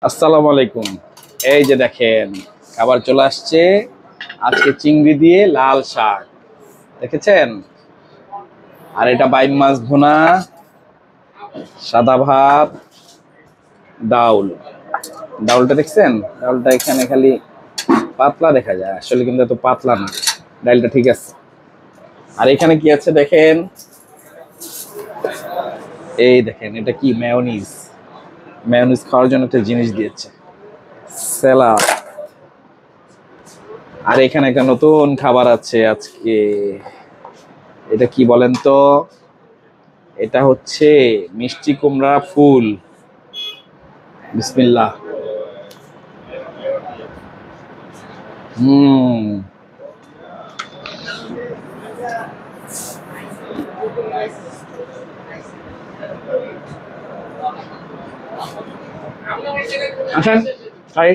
আসসালামু আলাইকুম। এই যে দেখেন খাবার চলে আসছে। আজকে চিংড়ি দিয়ে লাল শাক দেখেছেন, আর এটা বাইম মাছ ভুনা, সাদা ভাত, ডাউল। ডাউলটা দেখছেন? ডাউলটা এখানে খালি পাতলা দেখা যায়, আসলে কিন্তু এত পাতলা না। ডালটা ঠিক আছে। আর এখানে কি আছে দেখেন, এই দেখেন এটা কি মেয়োনিজ। মেয়োনিজ খাওয়ার জন্য একটা জিনিস দিয়েছে, স্যালাড। আর এখানে একটা নতুন খাবার আছে আজকে। এটা কি বলেন তো? এটা হচ্ছে মিষ্টি কুমড়া ফুল। বিসমিল্লাহ। হুম। আসেন খাই।